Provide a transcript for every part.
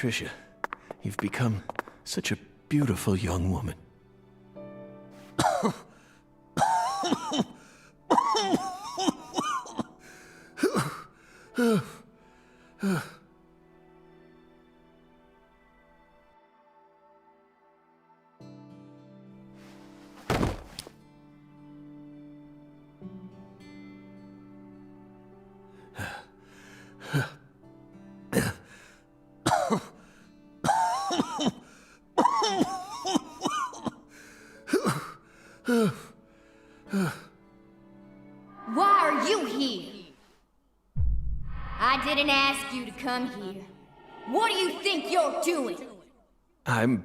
h-tshia, you've become such a beautiful young woman. Why are you here? I didn't ask you to come here. What do you think you're doing? I'm...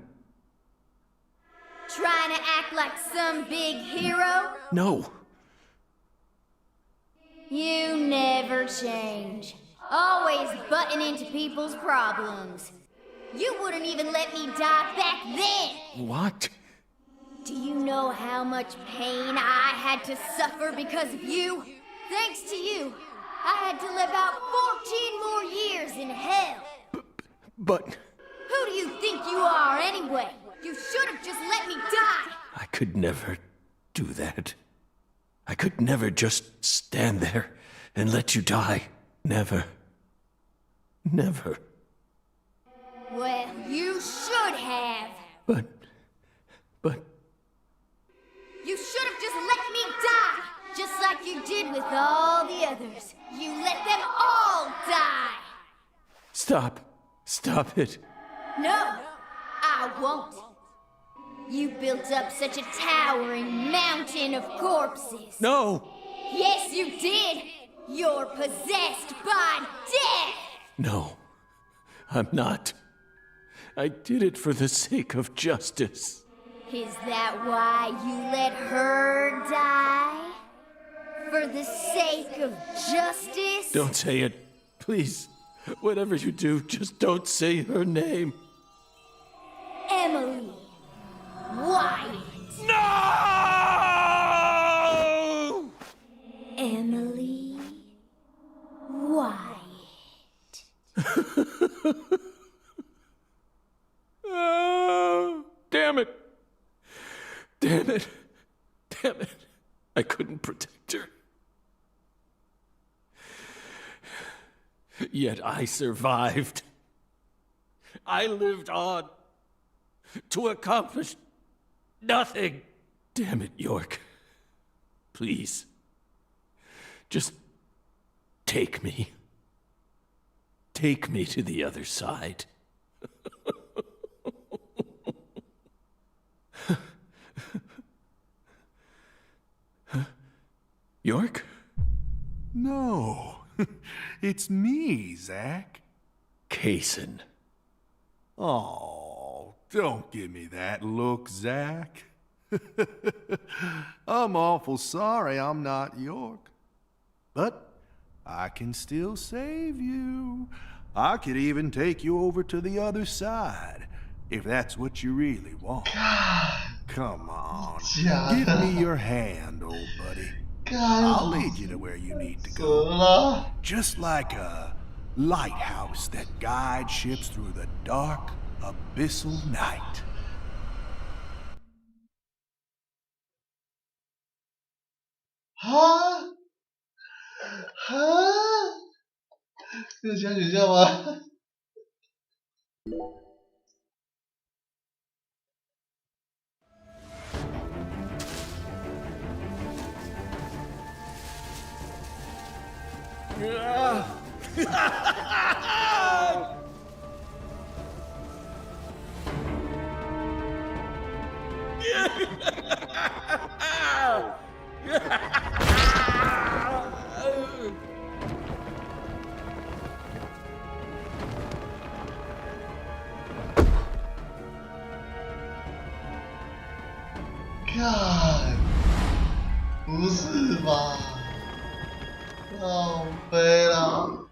Trying to act like some big hero? No. You never change. Always butting into people's problems. You wouldn't even let me die back then! What? Do you know how much pain I had to suffer because of you? Thanks to you, I had to live out 14 more years in hell. But... Who do you think you are anyway? You should have just let me die! I could never do that. I could never just stand there and let you die. Never. Never. Well, you should have. But... You should have just let me die! Just like you did with all the others. You let them all die! Stop. Stop it. No, I won't. You built up such a towering mountain of corpses. No! Yes, you did! You're possessed by death! No, I'm not. I did it for the sake of justice. Is that why you let her die? For the sake of justice? Don't say it. Please. Whatever you do, just don't say her name. Emily Wyatt. No! Emily Wyatt. Oh, damn it. Damn it. Damn it. I couldn't protect her. Yet I survived. I lived on to accomplish nothing. Damn it, York. Please. Just take me. Take me to the other side. York? No, it's me, Zach. Kaysen. Oh, don't give me that look, Zach. I'm awful sorry I'm not York. But I can still save you. I could even take you over to the other side, if that's what you really want. Come on, give me your hand, old buddy. I'll lead you to where you need to go. Just like a lighthouse that guides ships through the dark, abyssal night.哈？哈？这是想学校吗？看，不是吧？靠背了。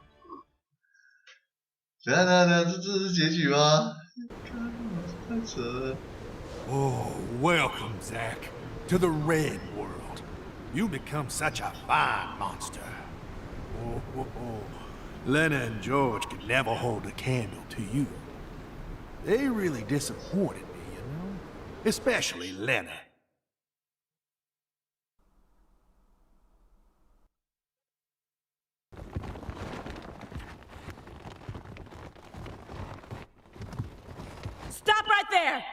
等，这是结局吗？太扯了。 Oh, welcome, Zach, to the Red World. You become such a fine monster. Oh. Lena and George could never hold a candle to you. They really disappointed me, you know? Especially Lena. Stop right there!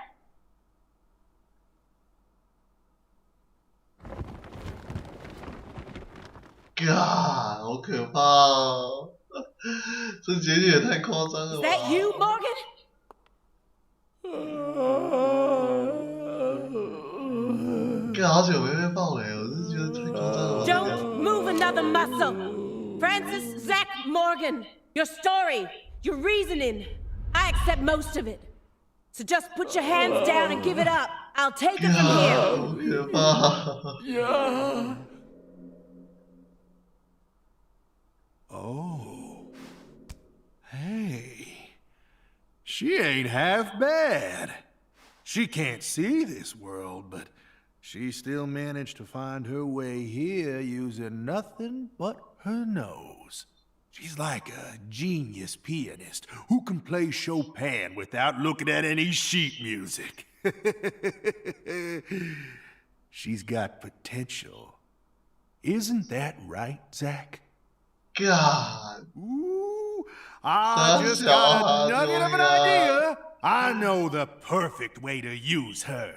God， 好可怕哦！这结局也太夸张了 Is 吧 that you, Morgan? 干好久没被爆雷，我是觉得太夸张了。 Don't move another muscle! Francis Zach Morgan, your story, your reasoning, I accept most of it. So just put your hands down and give it up. I'll take it from here. 好可怕！ Yeah. Oh. Hey. She ain't half bad. She can't see this world, but she still managed to find her way here using nothing but her nose. She's like a genius pianist who can play Chopin without looking at any sheet music. She's got potential. Isn't that right, Zach? God， Ooh, I just got a nugget of an idea. I know the perfect way to use her.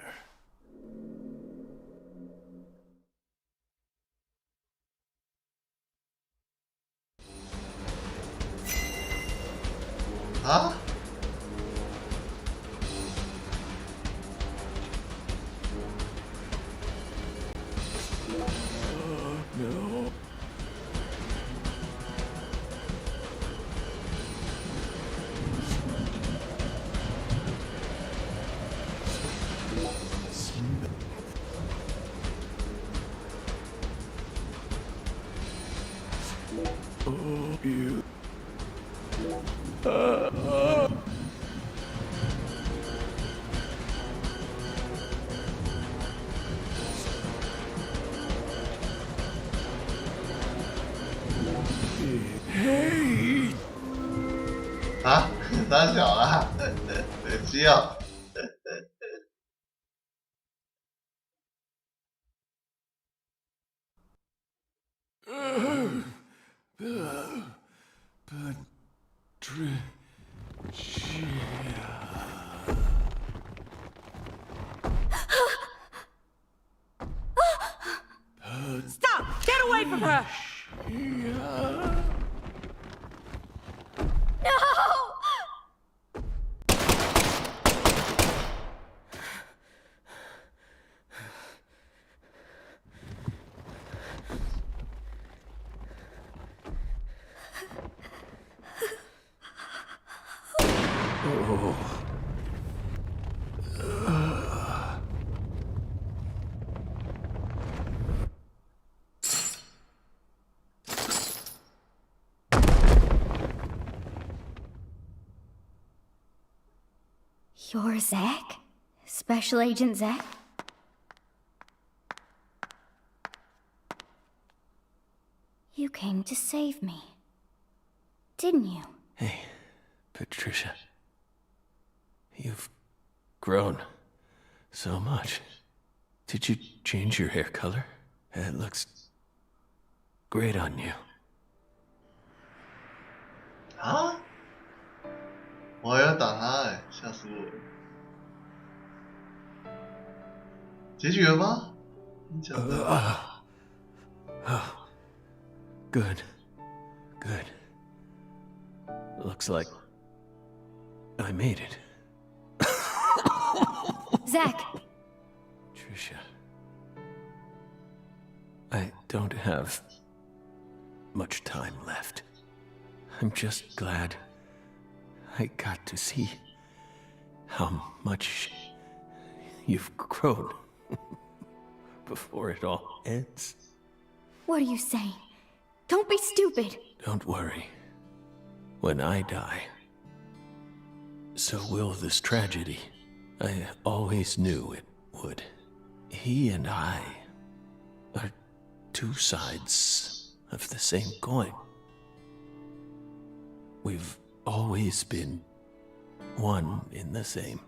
啊？ No. Oh, you. Hey. 啊？大小啊？需要。Stop! Get away from her! No! You're Zach? Special Agent Zach? You came to save me, didn't you? Hey, Patricia. You've grown so much. Did you change your hair color? It looks great on you. 啊？我还要打他哎，吓死我了！结局了吗？你讲的。 Good. Good. Looks like I made it. Zach! Tricia. I don't have much time left. I'm just glad I got to see how much you've grown before it all ends. What are you saying? Don't be stupid! Don't worry. When I die, so will this tragedy. I always knew it would. He and I are two sides of the same coin. We've always been one in the same.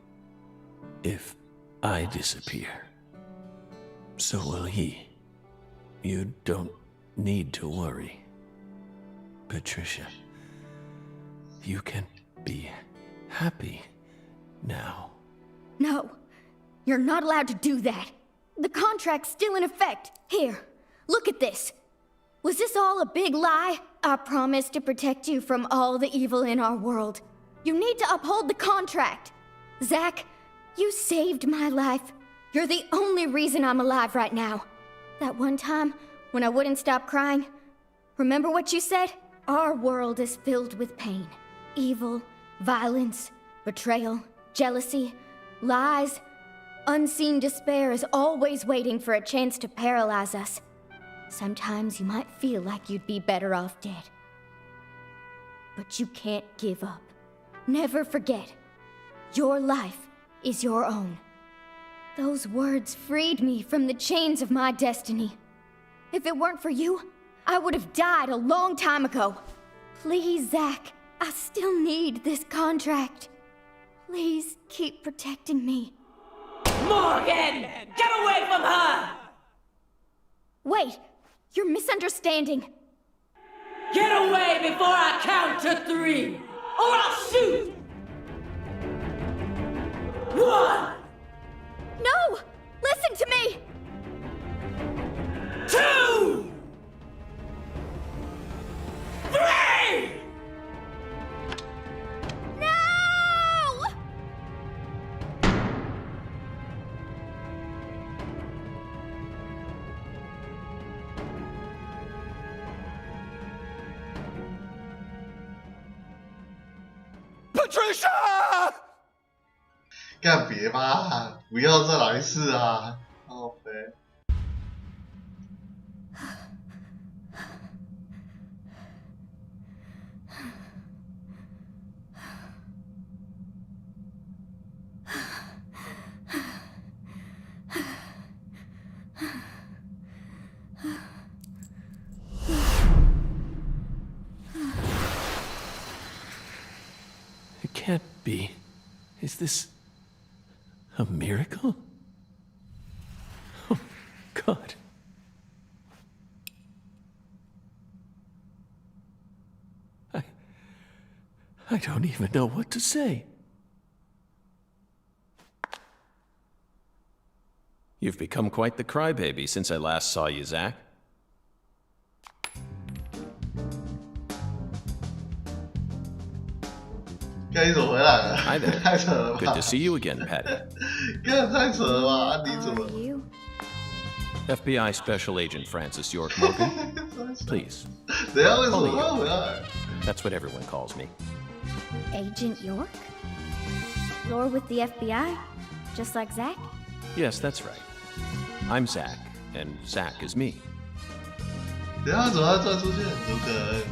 If I disappear, so will he. You don't need to worry. Patricia, you can be happy now. No, you're not allowed to do that. The contract's still in effect. Here, look at this. Was this all a big lie? I promised to protect you from all the evil in our world. You need to uphold the contract. Zack, you saved my life. You're the only reason I'm alive right now. That one time when I wouldn't stop crying, remember what you said? Our world is filled with pain. Evil, violence, betrayal, jealousy, lies. Unseen despair is always waiting for a chance to paralyze us. Sometimes you might feel like you'd be better off dead. But you can't give up. Never forget, your life is your own. Those words freed me from the chains of my destiny. If it weren't for you, I would have died a long time ago. Please, Zack, I still need this contract. Please keep protecting me. Morgan! Get away from her! Wait, you're misunderstanding. Get away before I count to 3, or I'll shoot! 1! No! Listen to me! 2! 3! No! Patricia! 干别吧，不要再来一次啊！好呗。It can't be. Is this a miracle? Oh, God. I don't even know what to say. You've become quite the crybaby since I last saw you, Zack. 干你怎么回来了？ Hi there. 太扯了吧 Good to see you again, Patty. 干太扯了吧？你怎么 Are？you? FBI Special Agent Francis York Morgan. Please. 等一下为什么要回来？ That's what everyone calls me. Agent York? You're with the FBI? Just like Zack? Yes, that's right. I'm Zack, and Zack is me. 等一下怎么突然出现？怎么可能？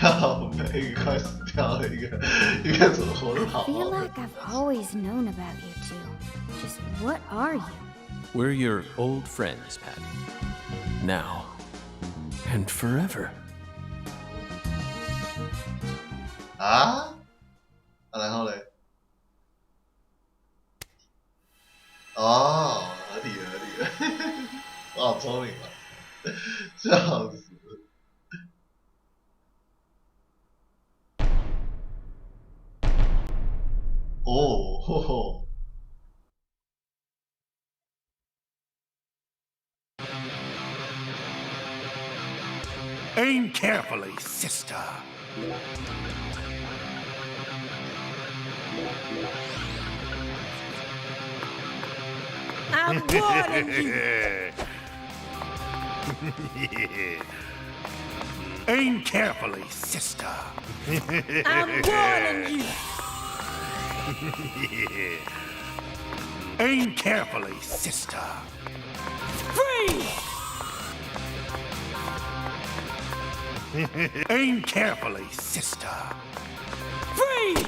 靠北，快死掉了一个怎么活得好 I feel like I've always known about you two. Just what are you? We're your old friends, Patty. Now and forever. 啊？然后嘞？哦，合理了。我好聪明啊！笑死。 哦，吼吼！ Aim carefully, sister. I'm warning you! Aim carefully, sister. I'm warning you! Aim carefully, sister. Freeze! Aim carefully, sister. Freeze!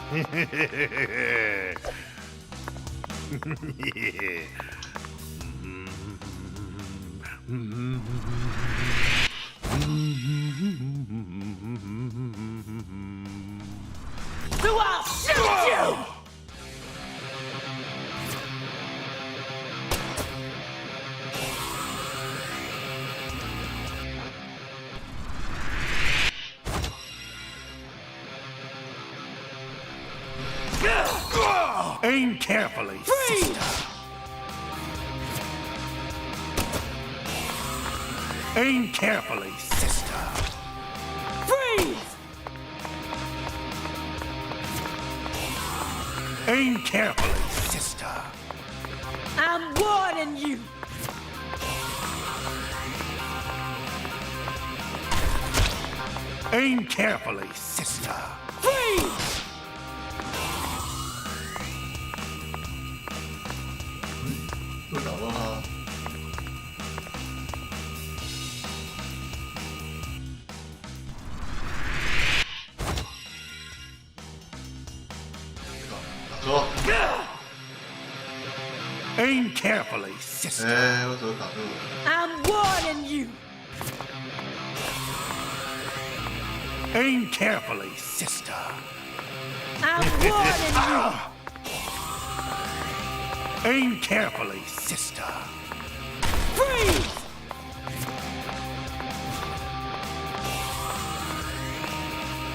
So I'll shoot you! Aim carefully, sister. Aim carefully, sister. Freeze! Aim carefully, sister. I'm warning you! Aim carefully, sister. Freeze! 会打到他。打住！ Aim carefully, sister. 哎，为什么卡住了？ I'm warning you! Aim carefully, sister. I'm warning you! Aim carefully, sister. Freeze!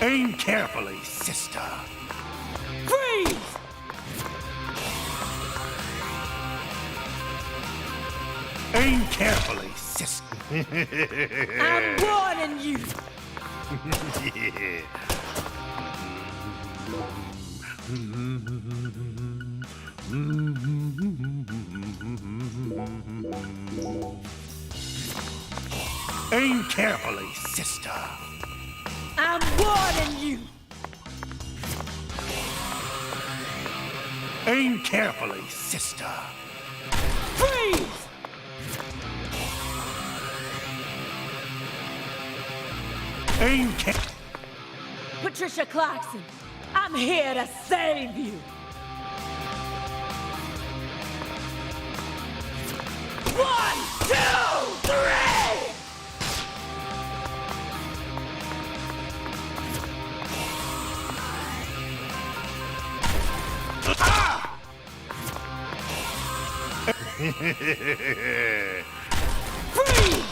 Aim carefully, sister. Freeze! Aim carefully, sister. I'm warning you! Aim carefully, sister. I'm warning you! Aim carefully, sister. Freeze! Aim Patricia Clarkson, I'm here to save you! One, two, three! Freeze!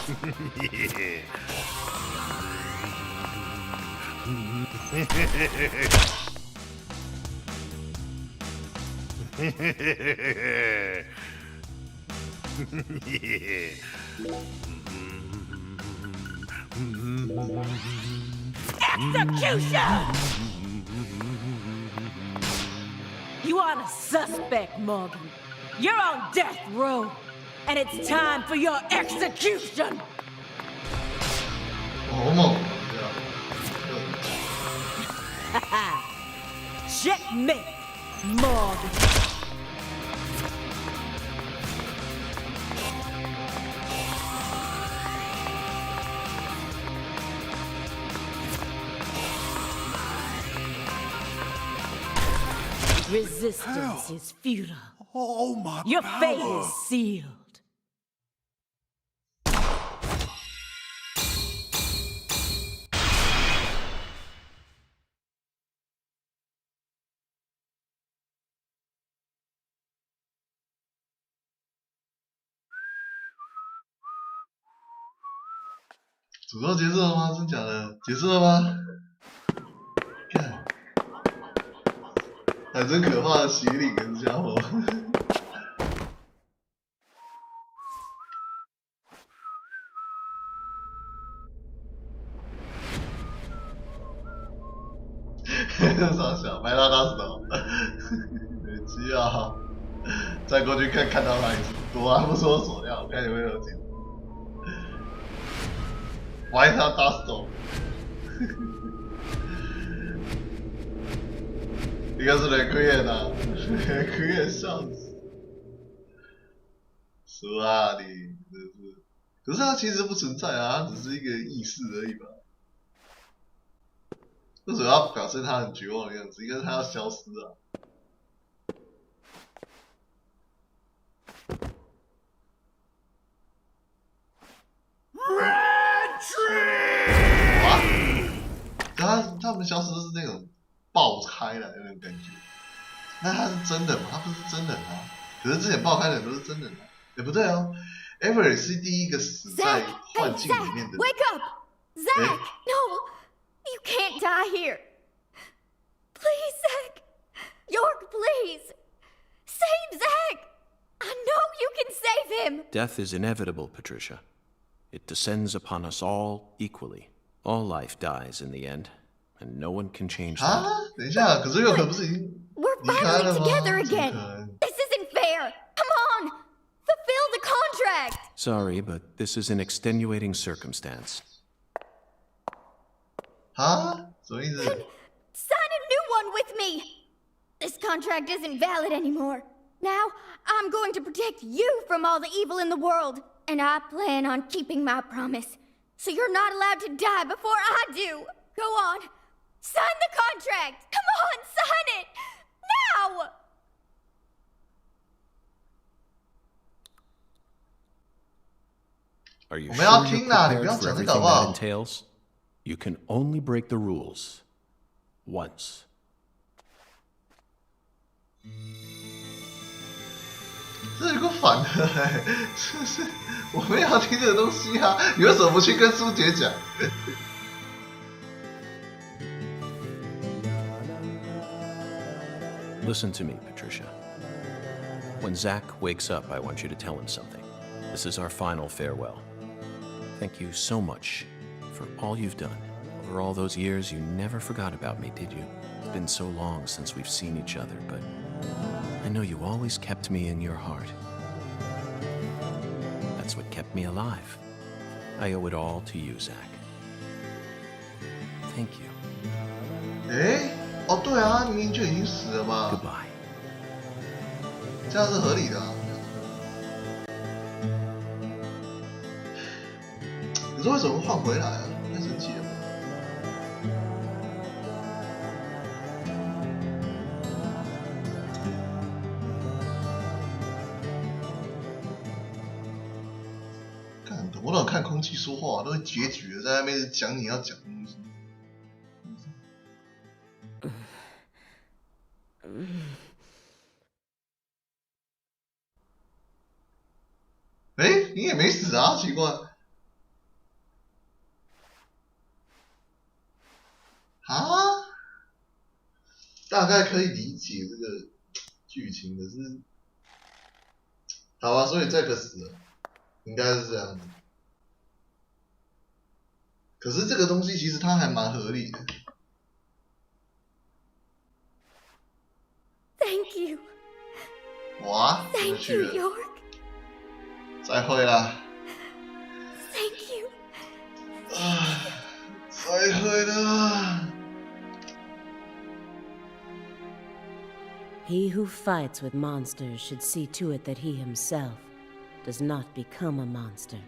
Execution! You aren't a suspect, Morgan. You're on death row, and it's time for your execution! 好猛啊！这样。 Checkmate, Morgan. Resistance is futile. Oh my Your fate power. is sealed.诅咒结束了吗？真假的？结束了吗？看，还真可怕的洗礼跟家伙。傻小，麦当劳手，需要再过去看到他一次，躲还不是我锁掉，看有没有进。玩他打手，应该是雷克耶的，雷克耶笑死，说啊你真是，可是他其实不存在啊，他只是一个意识而已吧。为什么要表现他很绝望的样子？应该是他要消失啊。他们消失是那种爆开来的那种感觉。那他是真的吗？他不是真人啊。可是之前爆开的人都是真人啊。也不对哦 ，Avery 是第一个死在幻境里面的。Wake up, Zach! No, you can't die here. Please, Zach, York, please, save Zach. I know you can save him. Death is inevitable, Patricia. It descends upon us all equally. All life dies in the end, and no one can change that. 啊，等一下，可是又可不是已经 We're 离开 finally 了吗？ together 怎么 again. 可能？ This isn't fair. Come on, fulfill the contract. Sorry, but this is an extenuating circumstance. 啊，什么意思？ Sign a new one with me. This contract isn't valid anymore. Now, I'm going to protect you from all the evil in the world, and I plan on keeping my promise. So you're not allowed to die before I do. Go on. Sign the contract. Come on, sign it. Now. Are you 我们要 sure 听 you're 啦，你不 prepared 要 for 讲这 everything 个好不好？ that entails? You can only break the rules once. 这有个反的哎，是是，我们要听这个东西啊！你为什么不去跟苏姐讲？ Listen to me, Patricia. When Zach wakes up, I want you to tell him something. This is our final farewell. Thank you so much for all you've done. Over all those years, you never forgot about me, did you? It's been so long since we've seen each other, but I know you always kept me in your heart. That's what kept me alive. I owe it all to you, Zach. Thank you. 哎，哦对啊，明明就已经死了嘛， Goodbye. 这样是合理的啊。可是为什么会换回来啊？太神奇了吧！看，我老看空气说话，都会结局的，在那边讲你要讲的东西。哎，你也没死啊，奇怪。啊，大概可以理解这个剧情，可是，好吧，所以Jack死了，应该是这样子。可是这个东西其实它还蛮合理的。 Thank you. 哇，真的 Thank 去 you, 了， York. 再会啦， Thank you. 再会啦。 He who fights with monsters should see to it that he himself does not become a monster.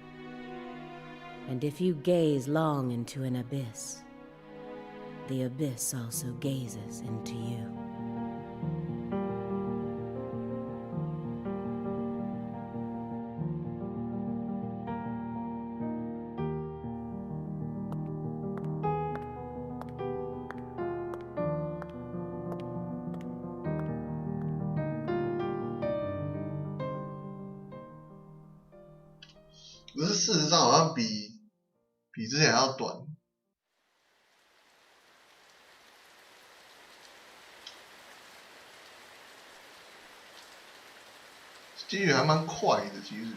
And if you gaze long into an abyss, the abyss also gazes into you. "可是事实上好像比之前还要短。结局还蛮快的，其实。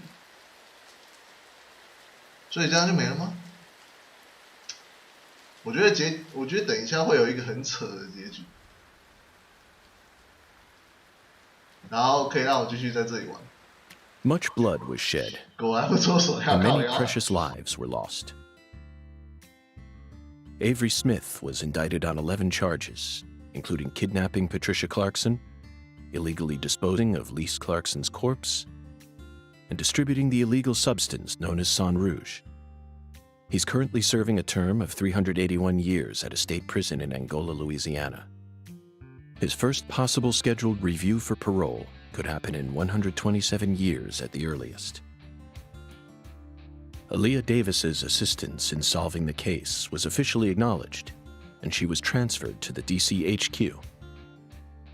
所以这样就没了吗？我觉得等一下会有一个很扯的结局，然后可以让我继续在这里玩。 Much blood was shed, 果然不错，手要 and 靠 many 腰。 precious lives were lost. Avery Smith was indicted on 11 charges, including kidnapping Patricia Clarkson, illegally disposing of Lise Clarkson's corpse, and distributing the illegal substance known as Sang Rouge. He's currently serving a term of 381 years at a state prison in Angola, Louisiana. His first possible scheduled review for parole could happen in 127 years at the earliest. Aaliyah Davis's assistance in solving the case was officially acknowledged, and she was transferred to the DC HQ.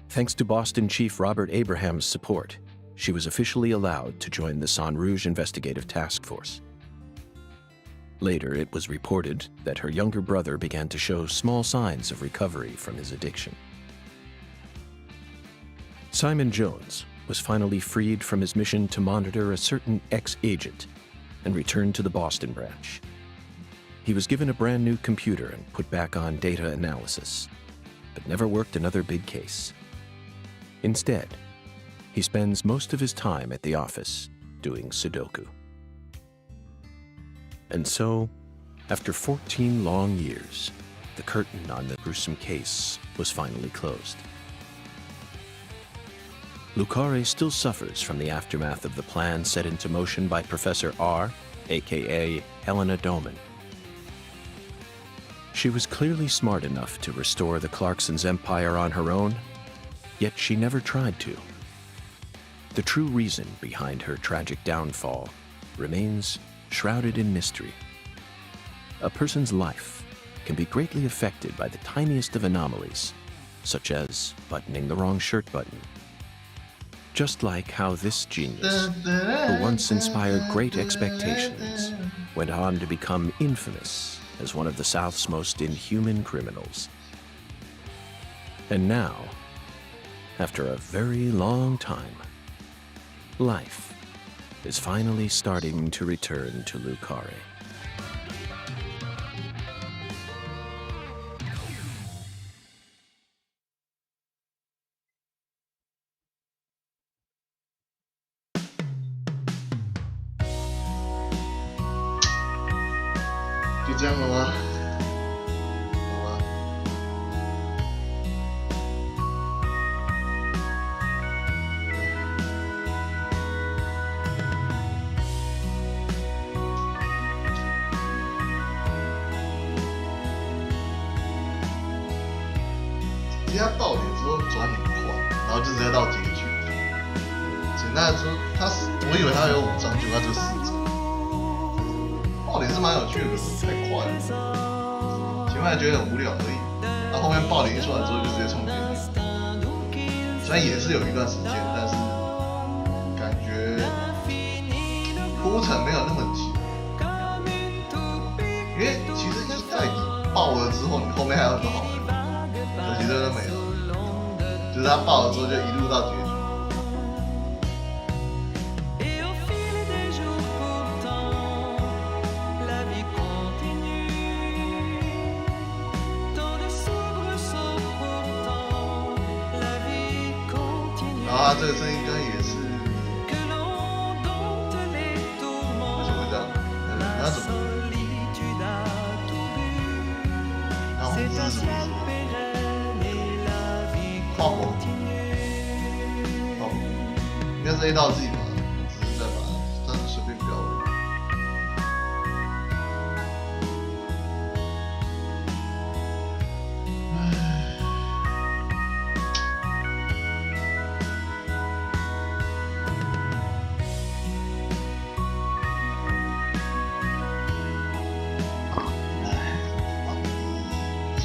Thanks to Boston Chief Robert Abraham's support, she was officially allowed to join the San Rouge Investigative Task Force. Later, it was reported that her younger brother began to show small signs of recovery from his addiction. Simon Jones was finally freed from his mission to monitor a certain ex-agent and returned to the Boston branch. He was given a brand new computer and put back on data analysis, but never worked another big case. Instead, he spends most of his time at the office doing Sudoku. And so, after 14 long years, the curtain on the gruesome case was finally closed. Lucare still suffers from the aftermath of the plan set into motion by Professor R, aka Helena Doman. She was clearly smart enough to restore the Clarksons' empire on her own, yet she never tried to. The true reason behind her tragic downfall remains shrouded in mystery. A person's life can be greatly affected by the tiniest of anomalies, such as buttoning the wrong shirt button. Just like how this genius, who once inspired great expectations, went on to become infamous as one of the South's most inhuman criminals. And now, after a very long time, life is finally starting to return to Lucare.就这样了吗？好吧。其实他爆点之后转很快，然后就直接到结局。简单来说，我以为他有5章，结果他就4章。爆点是蛮有趣的，可是太快了。前面还觉得很无聊而已，那后面爆点一出来之后就直接冲进去。虽然也是有一段时间，但是感觉铺陈没有那么急。因为其实在你爆了之后，你后面还有很多好玩的，可惜这都没有。就是他爆了之后就一路到结局。啊，这个声音应该也是，为什么会这样？那怎么？然后这是什么？画风，应该是 A 到 Z 吧，我只是在把它随便标而已。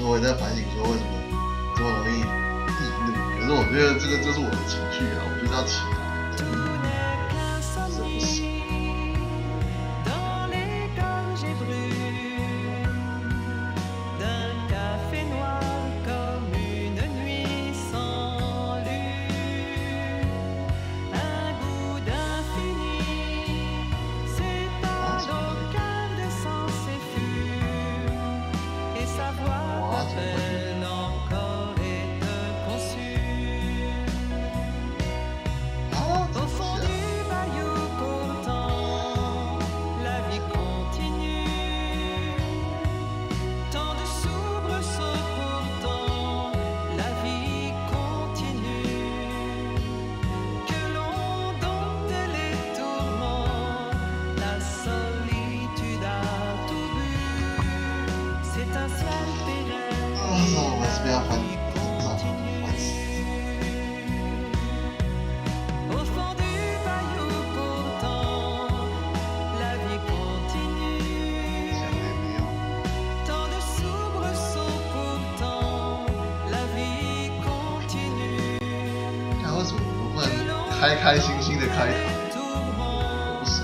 我也在反省说为什么这么容易易怒，可是我觉得这是我的情绪啊，我就是要起来，真的不行。开开心心的开台，不是。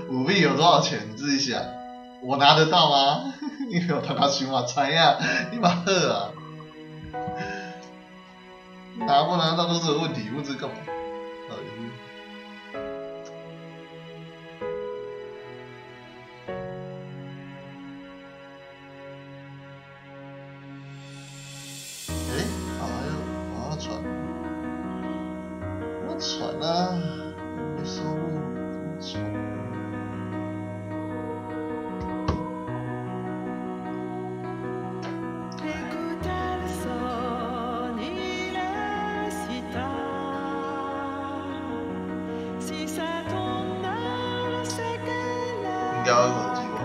5币有多少钱？你自己想，我拿得到吗？你没有他拿去嘛？猜呀，你妈喝啊！拿不拿到都是个问题，问这干嘛？我要传，我传啊，没收入，怎么传？应该有耳机吧？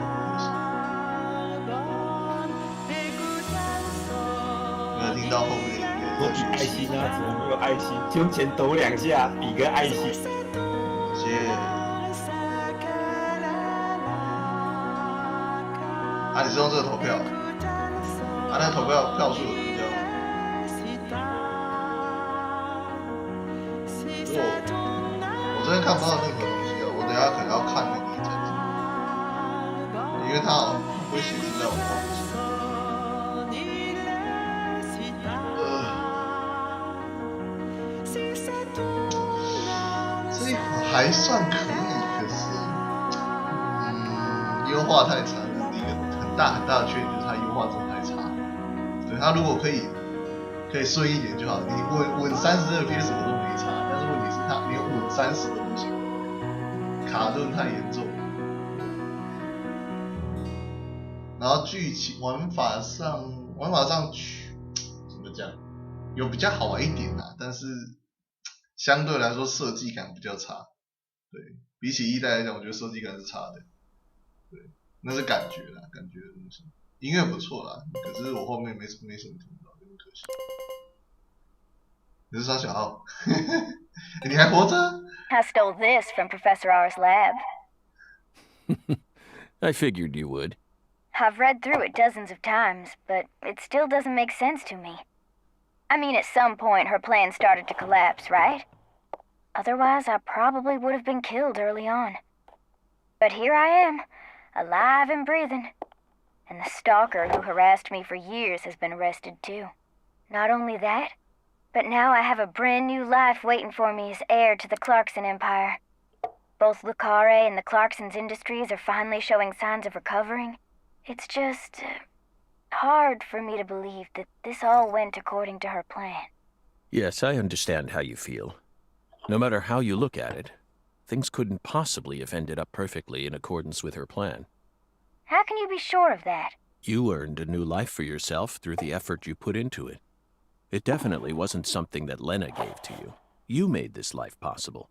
没有听到后面的音乐。我比爱心啊，怎么没有爱心？胸前抖2下，比个爱心。谢。啊，你是用这个投票？啊，那投票票数有比较？我这边看不到任何东西啊，我等一下可能要看那个证据，因为他好像会显示在我忘记。这一款还算可以，可是，优化太差，这是一个很大的缺点，就是它优化真的太差。对，它如果可以顺一点就好，你稳30 FPS 我都没差，但是问题是它连稳30都不行，卡顿太严重。然后剧情玩法上怎么讲，有比较好玩一点啦，但是相对来说设计感比较差。对，比起1代来讲，我觉得设计感是差的。对，那是感觉啦，感觉的东西。音乐不错啦，可是我后面没什么听到，有点可惜。你是啥小号？你还活着 I stole this from Professor R's lab. I figured you would. I've read through it dozens of times, but it still doesn't make sense to me. I mean, at some point her plan started to collapse, right? Otherwise, I probably would have been killed early on. But here I am, alive and breathing. And the stalker who harassed me for years has been arrested too. Not only that, but now I have a brand new life waiting for me as heir to the Clarkson Empire. Both Lucare and the Clarkson's industries are finally showing signs of recovering. It's just hard for me to believe that this all went according to her plan. Yes, I understand how you feel. No matter how you look at it, things couldn't possibly have ended up perfectly in accordance with her plan. How can you be sure of that? You earned a new life for yourself through the effort you put into it. It definitely wasn't something that Lena gave to you. You made this life possible.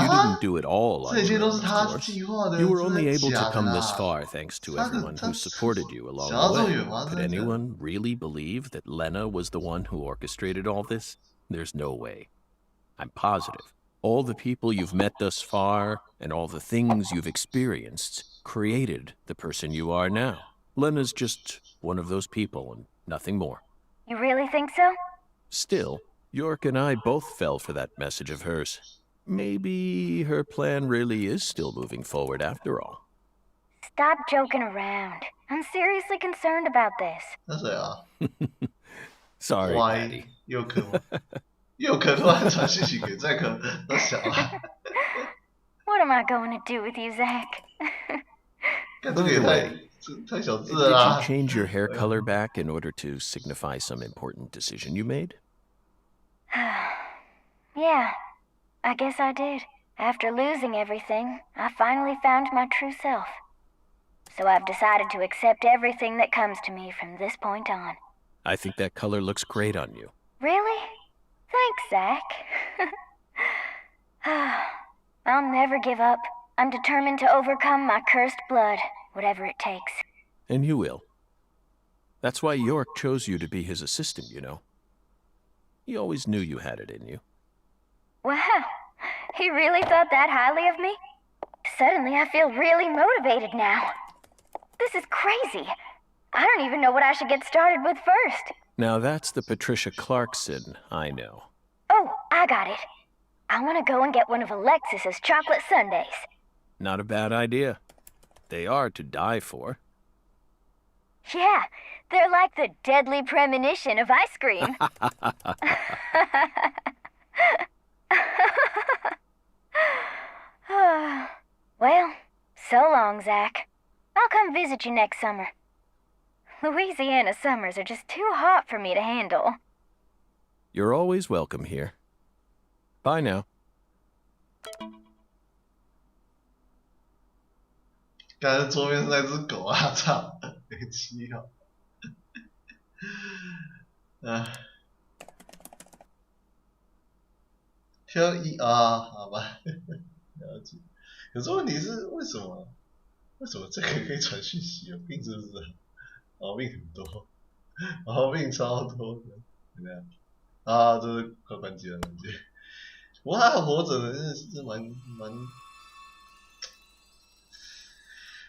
You didn't do it all on your own, of course. You were only able to come this far thanks to everyone who supported you along the way. Could anyone really believe that Lena was the one who orchestrated all this? There's no way. I'm positive. All the people you've met thus far and all the things you've experienced created the person you are now. Lena's just one of those people and nothing more. You really think so? Still, York and I both fell for that message of hers. Maybe her plan really is still moving forward after all. Stop joking around. I'm seriously concerned about this. 那谁啊 Sorry, ？Y 佑可吗？佑可突然传讯息给再可，都想啊。What am I going to do with you, Zach? 看这个也太小字 Did 了啦 you。change your hair color back in order to signify some important decision you made? Yeah, I guess I did. After losing everything, I finally found my true self. So I've decided to accept everything that comes to me from this point on. I think that color looks great on you. Really? Thanks, Zach. I'll never give up. I'm determined to overcome my cursed blood, whatever it takes. And you will. That's why York chose you to be his assistant, you know. He always knew you had it in you. Wow, he really thought that highly of me? Suddenly I feel really motivated now. This is crazy. I don't even know what I should get started with first. Now that's the Patricia Clarkson I know. Oh, I got it. I want to go and get one of Alexis's chocolate sundaes. Not a bad idea. They are to die for. Yeah, they're like the deadly premonition of ice cream. Well, so long, Zach. I'll come visit you next summer. Louisiana summers are just too hot for me to handle. You're always welcome here. Bye now. 刚才桌面是那只狗啊！操，没气哦。挑一啊，好吧，了解。可是问题是为什么这个可以传讯息？有病是不是？毛病很多，毛病超多的，怎么样？啊，这是快关机了，关机。不过他还活着的，真的是蛮，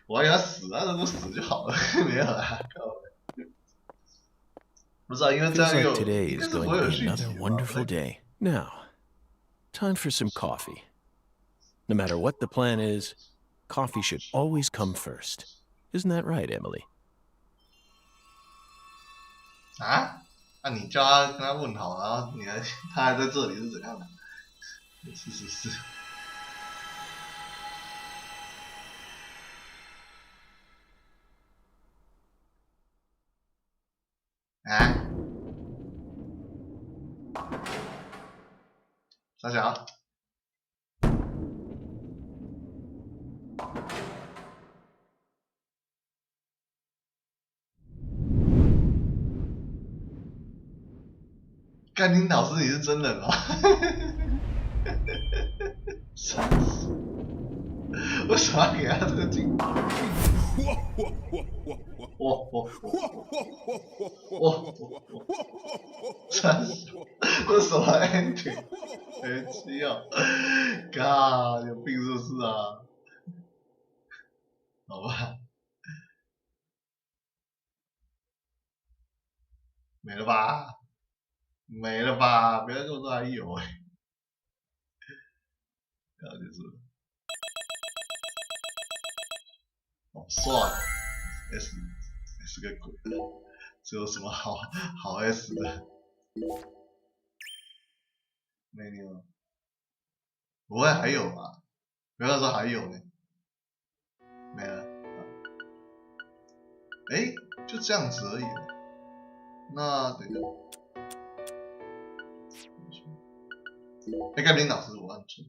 我要给他死啊，让他死就好了，没有啦，不是啊，因为这样 Feels 有 like today 应该 is 是不 going 会 to 有 be 续集 another 吧 wonderful day. Now, time for some coffee. No matter what the plan is, coffee should always come first. Isn't that right, Emily? 啊？那你叫他跟他问好，然后他还在这里是怎样的？是。啊？傻小？干你老师，你是真人哦！傻死！为什么要给他这个镜头？傻死！这什么 ending？ 没气哦！嘎，有病是不是啊？好吧，没了吧？没了吧？不要跟我说还有哎、欸，然后就是好帅 S 个鬼，这有什么好 S 的？没有，不会还有吧？不要说还有呢，没了。哎，就这样子而已。那等一下。哎，该领导师，我按错，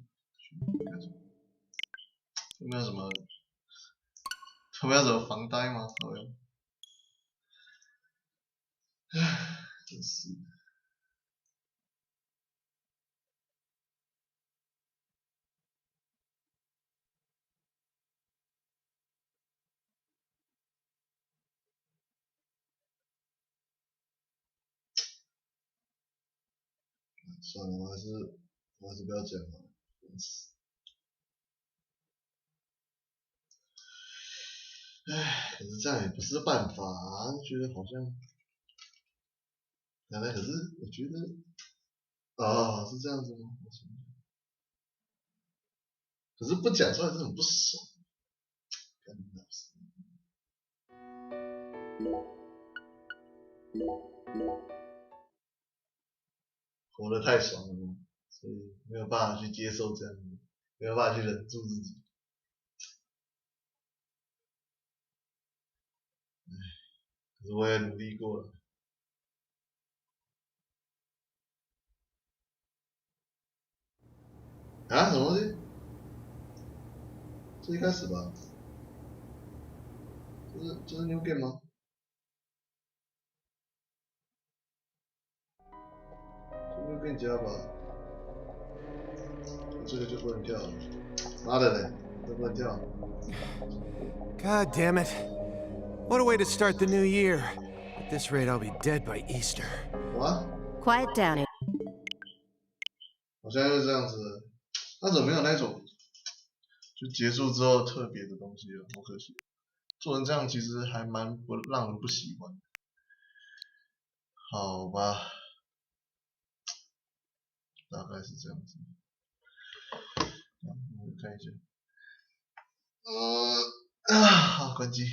有没有什么防呆吗？没有。唉，真是。算了，我还是不要讲了，真是。唉，可是这样也不是办法啊，觉得好像，可是我觉得，啊，是这样子吗？可是不讲出来是很不爽，干你老师。活得太爽了嘛，所以没有办法去接受这样子，没有办法去忍住自己。唉，可是我也努力过了。啊，什么东西？这一开始吧？这是 New Game 吗？New Game 加吧。这个就不能跳了。妈的嘞，这不能跳。 God damn it. What a way to start the new year. At this rate, I'll be dead by Easter. What? Quiet down. 我现在就是这样子了，那怎么没有那种就结束之后特别的东西了？好可惜，做成这样其实还蛮不让人不喜欢。好吧，大概是这样子。我看一下，好，关机。